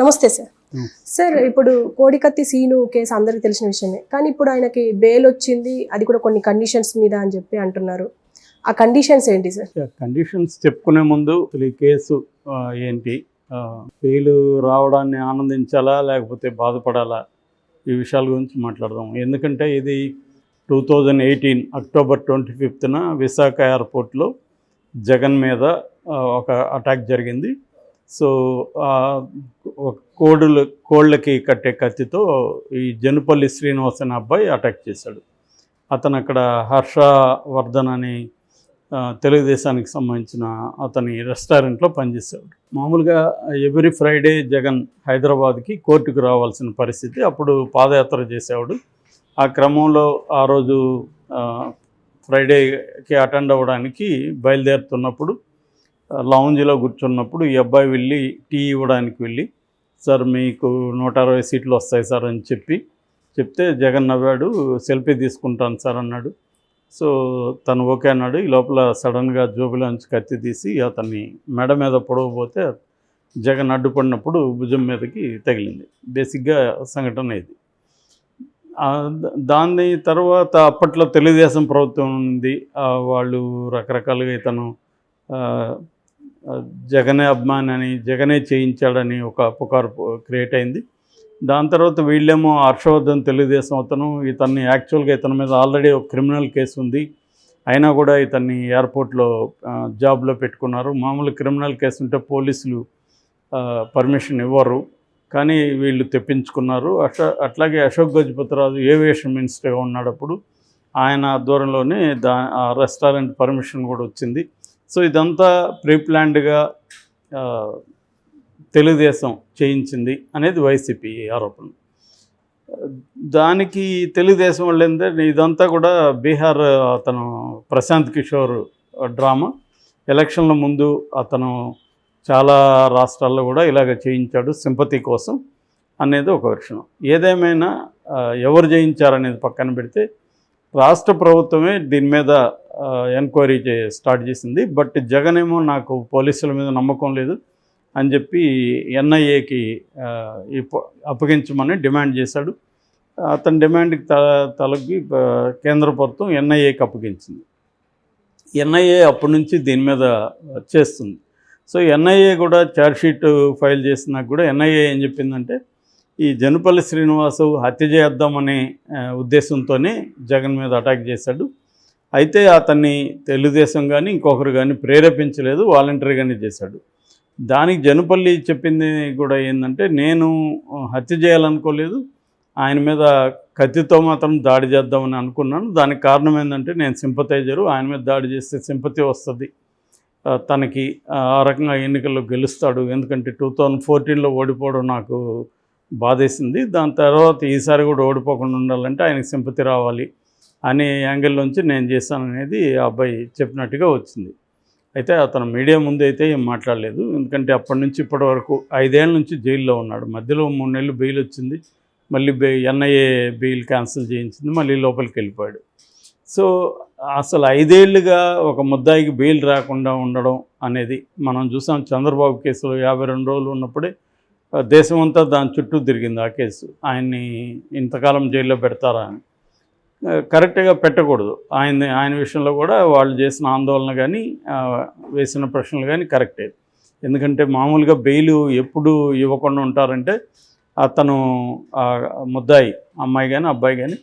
నమస్తే sir. Sir ఇప్పుడు కోడికత్తి scene case అందరికీ తెలిసిన విషయమే, కానీ ఇప్పుడు ఆయనకి బెయిల్ వచ్చింది, అది కూడా కొన్ని కండిషన్స్ మీద అని చెప్పి అంటున్నారు. ఆ కండిషన్స్ ఏంటి సార్? కండిషన్స్ చెప్పుకునే ముందు ఈ కేసు ఏంటి, బెయిల్ రావడాన్ని ఆనందించాలా లేకపోతే బాధపడాలా, ఈ విషయాల గురించి మాట్లాడదాం. ఎందుకంటే ఇది 2018 అక్టోబర్ 25న విశాఖ ఎయిర్పోర్ట్లో జగన్ మీద ఒక అటాక్ జరిగింది. సో కోళ్ళకి కట్టే కత్తితో ఈ జనుపల్లి శ్రీనివాస్ అనే అబ్బాయి అటాక్ చేశాడు. అతను అక్కడ హర్షవర్ధన్ అని తెలుగుదేశానికి సంబంధించిన అతని రెస్టారెంట్లో పనిచేశాడు. మామూలుగా ఎవ్రీ ఫ్రైడే జగన్ హైదరాబాద్కి కోర్టుకు రావాల్సిన పరిస్థితి. అప్పుడు పాదయాత్ర చేసేవాడు. ఆ క్రమంలో ఆ రోజు ఫ్రైడేకి అటెండ్ అవ్వడానికి బయలుదేరుతున్నప్పుడు లౌంజ్లో కూర్చున్నప్పుడు ఈ అబ్బాయి వెళ్ళి టీ ఇవ్వడానికి వెళ్ళి, సార్ మీకు 160 సీట్లు వస్తాయి సార్ అని చెప్తే జగన్ నవ్వాడు. సెల్ఫీ తీసుకుంటాను సార్ అన్నాడు. సో తను ఓకే అన్నాడు. ఈ లోపల సడన్గా జోబులోంచి కత్తి తీసి అతన్ని మెడ మీద పొడవబోతే జగన్ అడ్డుపడినప్పుడు భుజం మీదకి తగిలింది. బేసిక్గా సంఘటన ఇది. దాని తర్వాత అప్పట్లో తెలుగుదేశం ప్రభుత్వం ఉంది, వాళ్ళు రకరకాలుగా ఇతను జగనే అభిమాని అని, జగనే చేయించాడని ఒక పుకారు క్రియేట్ అయింది. దాని తర్వాత వీళ్ళేమో హర్షవర్ధన్ తెలుగుదేశం అతను, ఇతన్ని యాక్చువల్గా ఇతని మీద ఆల్రెడీ ఒక క్రిమినల్ కేసు ఉంది, అయినా కూడా ఇతన్ని ఎయిర్పోర్ట్లో జాబ్లో పెట్టుకున్నారు. మామూలు క్రిమినల్ కేసు ఉంటే పోలీసులు పర్మిషన్ ఇవ్వరు, కానీ వీళ్ళు తెప్పించుకున్నారు. అట్లాగే అశోక్ గజపతిరాజు ఏవియేషన్ మినిస్టర్గా ఉన్నప్పుడు ఆయన ఆధ్వర్యంలోనే ఆ రెస్టారెంట్ పర్మిషన్ కూడా వచ్చింది. సో ఇదంతా ప్రీప్లాన్డ్గా తెలుగుదేశం చేయించింది అనేది వైసీపీ ఆరోపణ. దానికి తెలుగుదేశం వాళ్ళు ఏంటంటే ఇదంతా కూడా బీహార్ అతను ప్రశాంత్ కిషోర్ డ్రామా. ఎలక్షన్ల ముందు అతను చాలా రాష్ట్రాల్లో కూడా ఇలాగ చేయించాడు సింపతి కోసం అనేది ఒక వెర్షన్. ఏదేమైనా ఎవరు చేయించారనేది పక్కన పెడితే రాష్ట్ర ప్రభుత్వమే దీని మీద ఎంక్వైరీ స్టార్ట్ చేసింది. బట్ జగన్ ఏమో నాకు పోలీసుల మీద నమ్మకం లేదు అని చెప్పి ఎన్ఐఏకి అప్పగించమని డిమాండ్ చేశాడు. అతని డిమాండ్కి తలకి కేంద్ర ప్రభుత్వం ఎన్ఐఏకి అప్పగించింది. ఎన్ఐఏ అప్పటి నుంచి దీని మీద చేస్తుంది. సో ఎన్ఐఏ కూడా ఛార్జ్షీట్ ఫైల్ చేసినాక కూడా ఎన్ఐఏ ఏం చెప్పిందంటే ఈ జనుపల్లి శ్రీనివాసు హత్య చేద్దామనే ఉద్దేశంతోనే జగన్ మీద అటాక్ చేశాడు. అయితే అతన్ని తెలుగుదేశం కానీ ఇంకొకరు కానీ ప్రేరేపించలేదు, వాలంటరీగానే చేశాడు. దానికి జనుపల్లి చెప్పింది కూడా ఏంటంటే నేను హత్య చేయాలనుకోలేదు, ఆయన మీద కత్తితో మాత్రం దాడి చేద్దామని అనుకున్నాను. దానికి కారణం ఏంటంటే నేను సింపతైజరు, ఆయన మీద దాడి చేస్తే సింపతి వస్తుంది, తనకి ఆ రకంగా ఎన్నికల్లో గెలుస్తాడు, ఎందుకంటే 2014లో ఓడిపోవడం నాకు బాధేసింది, దాని తర్వాత ఈసారి కూడా ఓడిపోకుండా ఉండాలంటే ఆయనకి సింపతి రావాలి అనే యాంగిల్లోంచి నేను చేశాననేది ఆ అబ్బాయి చెప్పినట్టుగా వచ్చింది. అయితే అతను మీడియా ముందు అయితే ఏం మాట్లాడలేదు, ఎందుకంటే అప్పటి నుంచి ఇప్పటి వరకు 5 ఏళ్ళ నుంచి జైల్లో ఉన్నాడు. మధ్యలో 3 నెలలు బెయిల్ వచ్చింది, మళ్ళీ ఎన్ఐఏ బెయిల్ క్యాన్సిల్ చేయించింది, మళ్ళీ లోపలికి వెళ్ళిపోయాడు. సో అసలు 5 ఏళ్ళుగా ఒక ముద్దాయికి బెయిల్ రాకుండా ఉండడం అనేది మనం చూసాం. చంద్రబాబు కేసులో 52 రోజులు ఉన్నప్పుడే దేశమంతా దాని చుట్టూ తిరిగింది ఆ కేసు. ఆయన్ని ఇంతకాలం జైల్లో పెడతారా అని. కరెక్ట్గా పెట్టకూడదు. ఆయన విషయంలో కూడా వాళ్ళు చేసిన ఆందోళన కానీ వేసిన ప్రశ్నలు కానీ కరెక్టే. ఎందుకంటే మామూలుగా బెయిల్ ఎప్పుడు ఇవ్వకుండా ఉంటారంటే అతను ముద్దాయి అమ్మాయి కానీ అబ్బాయి కానీ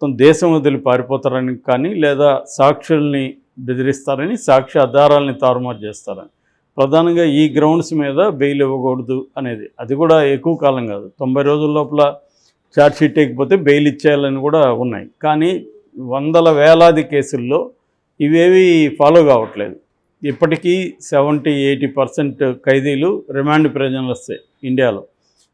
తను దేశం వదిలి పారిపోతారని కానీ, లేదా సాక్షుల్ని బెదిరిస్తారని, సాక్షి ఆధారాలని తారుమారు చేస్తారని. ప్రధానంగా ఈ గ్రౌండ్స్ మీద బెయిల్ ఇవ్వకూడదు అనేది. అది కూడా ఎక్కువ కాలం కాదు, 90 రోజుల లోపల ఛార్జ్షీట్ వేయకపోతే బెయిల్ ఇచ్చేయాలని కూడా ఉన్నాయి. కానీ వందల వేలాది కేసుల్లో ఇవేవి ఫాలో కావట్లేదు. ఇప్పటికీ 70-80% ఖైదీలు రిమాండ్ ప్రిజనర్సే ఇండియాలో.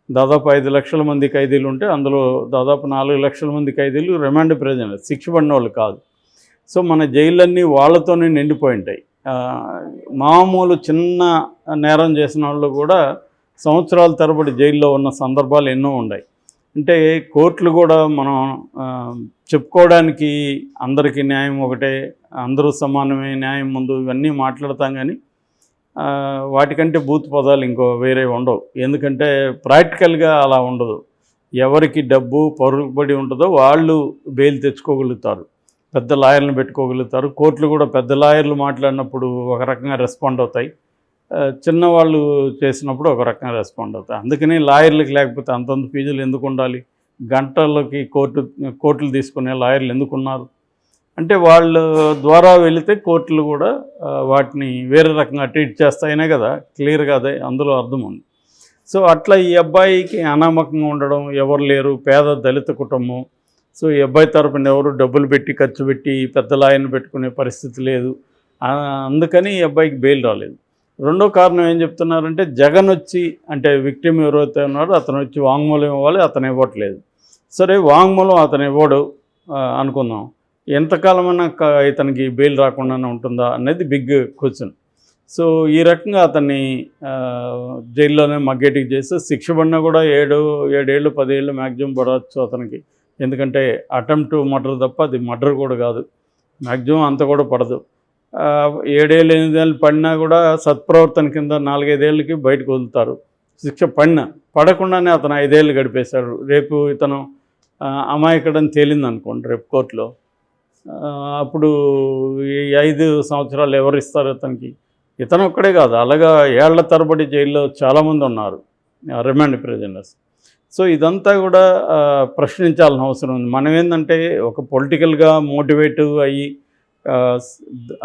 దాదాపు 5 లక్షల మంది ఖైదీలు ఉంటే అందులో దాదాపు 4 లక్షల మంది ఖైదీలు రిమాండ్ ప్రిజనర్స్, శిక్ష పడిన వాళ్ళు కాదు. సో మన జైళ్ళన్నీ వాళ్ళతోనే నిండిపోయి ఉంటాయి. మామూలు చిన్న నేరం చేసిన వాళ్ళు కూడా సంవత్సరాల తరబడి జైల్లో ఉన్న సందర్భాలు ఎన్నో ఉన్నాయి. అంటే కోర్టులు కూడా మనం చెప్పుకోవడానికి అందరికీ న్యాయం ఒకటే, అందరూ సమానమే న్యాయం ముందు, ఇవన్నీ మాట్లాడతాం. కానీ వాటికంటే బూత్ పదాలు ఇంకో వేరే ఉండవు. ఎందుకంటే ప్రాక్టికల్గా అలా ఉండదు. ఎవరికి డబ్బు పరుగుబడి ఉంటుందో వాళ్ళు బెయిల్ తెచ్చుకోగలుగుతారు, పెద్ద లాయర్లను పెట్టుకోగలుగుతారు. కోర్టులు కూడా పెద్ద లాయర్లు మాట్లాడినప్పుడు ఒక రకంగా రెస్పాండ్ అవుతాయి, చిన్నవాళ్ళు చేసినప్పుడు ఒక రకంగా రెస్పాండ్ అవుతాయి. అందుకని లాయర్లకు లేకపోతే అంతంత ఫీజులు ఎందుకు ఉండాలి, గంటలకి కోర్టులు తీసుకునే లాయర్లు ఎందుకున్నారు అంటే వాళ్ళ ద్వారా వెళితే కోర్టులు కూడా వాటిని వేరే రకంగా ట్రీట్ చేస్తాయనే కదా క్లియర్గా అదే అందులో అర్థం ఉంది. సో అట్లా ఈ అబ్బాయికి అనామకంగా ఉండడం, ఎవరు లేరు, పేద దళిత కుటుంబం. సో ఈ అబ్బాయి తరపున ఎవరు డబ్బులు పెట్టి ఖర్చు పెట్టి పెద్ద లాయర్ని పెట్టుకునే పరిస్థితి లేదు. అందుకని ఈ అబ్బాయికి బెయిల్ రాలేదు. రెండో కారణం ఏం చెప్తున్నారంటే జగన్ వచ్చి అంటే విక్టిమ్ ఎవరైతే ఉన్నారో అతను వచ్చి వాంగ్మూలం ఇవ్వాలి, అతను ఇవ్వట్లేదు. సరే వాంగ్మూలం అతను ఇవ్వడు అనుకుందాం, ఎంతకాలమైనా ఇతనికి బెయిల్ రాకుండానే ఉంటుందా అనేది బిగ్ క్వశ్చన్. సో ఈ రకంగా అతన్ని జైల్లోనే మగ్గేటికి చేస్తే శిక్ష పడినా కూడా 7 ఏళ్ళు 10 ఏళ్ళు మ్యాక్సిమం పడవచ్చు అతనికి. ఎందుకంటే అటెంప్ట్ మర్డర్ తప్ప అది మర్డర్ కూడా కాదు, మ్యాక్సిమం అంత కూడా పడదు. 7 ఏళ్ళు 8 ఏళ్ళు పడినా కూడా సత్ప్రవర్తన కింద 4-5 ఏళ్ళకి బయటకు వదులుతారు. శిక్ష పడకుండానే అతను 5 ఏళ్ళు గడిపేశాడు. రేపు ఇతను అమాయకుడని తేలింది అనుకోండి రేపు కోర్టులో, అప్పుడు ఈ 5 సంవత్సరాలు ఎవరు ఇస్తారు అతనికి? ఇతను ఒక్కడే కాదు, అలాగా ఏళ్ల తరబడి జైల్లో చాలామంది ఉన్నారు రిమాండ్ ప్రిజనర్స్. సో ఇదంతా కూడా ప్రశ్నించాల్సిన అవసరం ఉంది. మనం ఏంటంటే ఒక పొలిటికల్గా మోటివేట్ అయ్యి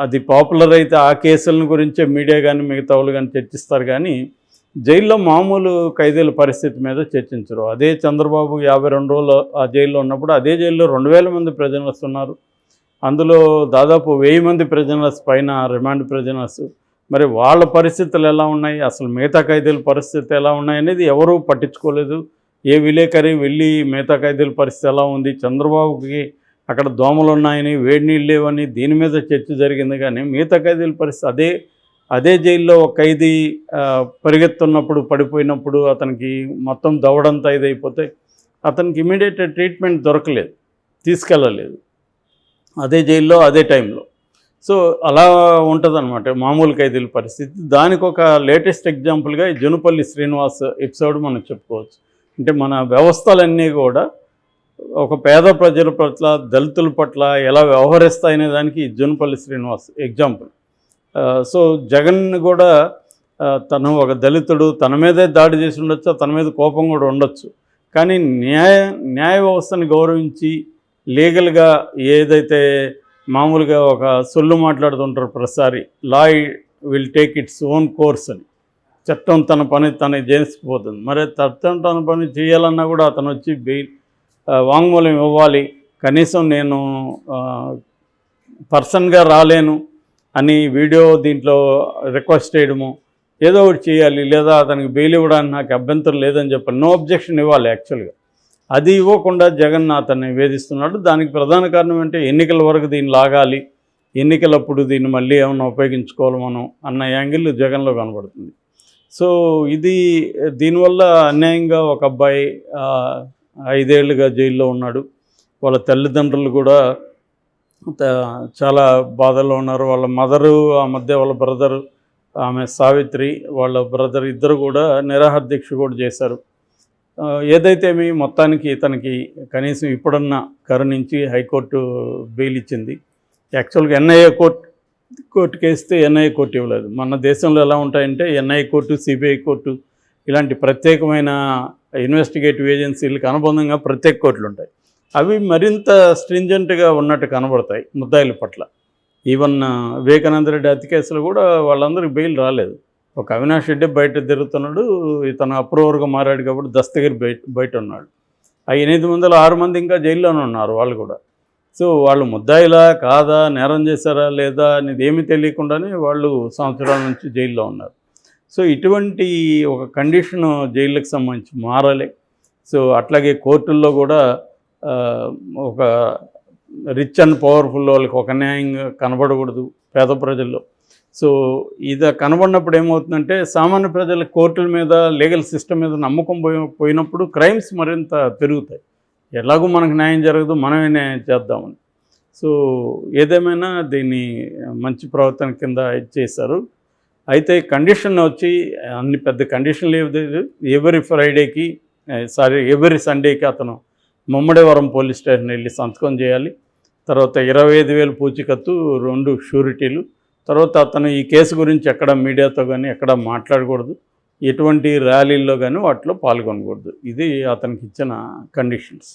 అది పాపులర్ అయితే ఆ కేసుల గురించే మీడియా కానీ మిగతా వాళ్ళు కానీ చర్చిస్తారు, కానీ జైల్లో మామూలు ఖైదీల పరిస్థితి మీద చర్చించరు. అదే చంద్రబాబు 52 రోజులు ఆ జైల్లో ఉన్నప్పుడు అదే జైల్లో 2000 మంది ప్రిజనర్స్ ఉన్నారు. అందులో దాదాపు 1000 మంది ప్రిజనర్స్ పైన రిమాండ్ ప్రిజనర్స్. మరి వాళ్ళ పరిస్థితులు ఎలా ఉన్నాయి, అసలు మిగతా ఖైదీల పరిస్థితి ఎలా ఉన్నాయి అనేది ఎవరూ పట్టించుకోలేదు. ఏ విలేకరి వెళ్ళి మిగతా ఖైదీల పరిస్థితి ఎలా ఉంది, చంద్రబాబుకి అక్కడ దోమలు ఉన్నాయని వేడి నీళ్ళు లేవని దీని మీద చర్చ జరిగింది, కానీ మిగతా ఖైదీల పరిస్థితి అదే జైల్లో ఒక ఖైదీ పరిగెత్తున్నప్పుడు పడిపోయినప్పుడు అతనికి మొత్తం దవడంతా ఇదైపోతే అతనికి ఇమీడియట్ ట్రీట్మెంట్ దొరకలేదు, తీసుకెళ్ళలేదు అదే జైల్లో అదే టైంలో. సో అలా ఉంటుందన్నమాట మామూలు ఖైదీల పరిస్థితి. దానికి ఒక లేటెస్ట్ ఎగ్జాంపుల్గా ఈ జునుపల్లి శ్రీనివాస్ ఎపిసోడ్ మనం చెప్పుకోవచ్చు. అంటే మన వ్యవస్థలన్నీ కూడా ఒక పేద ప్రజల పట్ల దళితుల పట్ల ఎలా వ్యవహరిస్తాయనే దానికి జునుపల్లి శ్రీనివాస్ ఎగ్జాంపుల్. సో జగన్ కూడా తను ఒక దళితుడు, తన మీదే దాడి చేసి ఉండొచ్చు, తన మీద కోపం కూడా ఉండొచ్చు, కానీ న్యాయ వ్యవస్థని గౌరవించి లీగల్గా ఏదైతే మామూలుగా ఒక సొల్లు మాట్లాడుతుంటారు ప్రతిసారి, law will take its own course అని, చట్టం తన పని తనకి చేసుకుపోతుంది. మరి చట్టం తన పని చేయాలన్నా కూడా అతను వచ్చి వాంగ్మూలం ఇవ్వాలి, కనీసం నేను పర్సన్గా రాలేను అని వీడియో దీంట్లో రిక్వెస్ట్ చేయడము, ఏదో ఒకటి చేయాలి, లేదా అతనికి బెయిల్ ఇవ్వడానికి నాకు అభ్యంతరం లేదని చెప్పాలి, నో అబ్జెక్షన్ ఇవ్వాలి యాక్చువల్గా. అది ఇవ్వకుండా జగన్ అతన్ని వేధిస్తున్నాడు. దానికి ప్రధాన కారణం అంటే ఎన్నికల వరకు దీన్ని లాగాలి, ఎన్నికలప్పుడు దీన్ని మళ్ళీ ఏమన్నా ఉపయోగించుకోవాలి మనం అన్న యాంగిల్ జగన్లో కనబడుతుంది. సో ఇది దీనివల్ల అన్యాయంగా ఒక అబ్బాయి 5 ఏళ్ళుగా జైల్లో ఉన్నాడు. వాళ్ళ తల్లిదండ్రులు కూడా చాలా బాధల్లో ఉన్నారు. వాళ్ళ మదరు, ఆ మధ్య వాళ్ళ బ్రదరు, ఆమె సావిత్రి, వాళ్ళ బ్రదర్ ఇద్దరు కూడా నిరాహార దీక్ష కూడా చేశారు. ఏదైతే మొత్తానికి ఇతనికి కనీసం ఇప్పుడన్నా కరుణించి హైకోర్టు బెయిల్ ఇచ్చింది. యాక్చువల్గా ఎన్ఐఏ కోర్టుకి వేస్తే ఎన్ఐఏ కోర్టు ఇవ్వలేదు. మన దేశంలో ఎలా ఉంటాయంటే ఎన్ఐఏ కోర్టు, సిబిఐ కోర్టు ఇలాంటి ప్రత్యేకమైన ఇన్వెస్టిగేటివ్ ఏజెన్సీలకు అనుబంధంగా ప్రత్యేక కోర్టులు ఉంటాయి. అవి మరింత స్ట్రింజెంట్గా ఉన్నట్టు కనబడతాయి ముద్దాయిల పట్ల. ఈవెన్ వివేకానంద రెడ్డి హత్య కేసులో కూడా వాళ్ళందరికీ బెయిల్ రాలేదు. ఒక అవినాష్ రెడ్డి బయట తిరుగుతున్నాడు, ఇతను అప్రూవర్గా మారాడు కాబట్టి దస్తగిరి బయట ఉన్నాడు. ఆ 806 మంది ఇంకా జైల్లోనే ఉన్నారు వాళ్ళు కూడా. సో వాళ్ళు ముద్దాయిలా కాదా, నేరం చేశారా లేదా అనేది ఏమీ తెలియకుండానే వాళ్ళు సంవత్సరాల నుంచి జైల్లో ఉన్నారు. సో ఇటువంటి ఒక కండిషన్ జైళ్ళకి సంబంధించి మారాలి. సో అట్లాగే కోర్టుల్లో కూడా ఒక రిచ్ అండ్ పవర్ఫుల్ వాళ్ళకి ఒక న్యాయంగా కనబడకూడదు పేద ప్రజల్లో. సో ఇది కనబడినప్పుడు ఏమవుతుందంటే సామాన్య ప్రజల కోర్టుల మీద, లీగల్ సిస్టమ్ మీద నమ్మకం పోయినప్పుడు క్రైమ్స్ మరింత పెరుగుతాయి. ఎలాగో మనకు న్యాయం జరగదు, మనమే న్యాయం చేద్దామని. సో ఏదేమైనా దీన్ని మంచి ప్రవర్తన కింద చేశారు. అయితే కండిషన్ వచ్చి అన్ని పెద్ద కండిషన్లు ఎవరి ఫ్రైడేకి ఎవరి సండేకి అతను ముమ్మడివరం పోలీస్ స్టేషన్ వెళ్ళి సంతకం చేయాలి. తర్వాత 25,000 పూచికత్తు, 2 షూరిటీలు. తర్వాత అతను ఈ కేసు గురించి ఎక్కడ మీడియాతో కానీ ఎక్కడ మాట్లాడకూడదు, ఎటువంటి ర్యాలీల్లో కానీ వాటిలో పాల్గొనకూడదు. ఇది అతనికి ఇచ్చిన కండిషన్స్.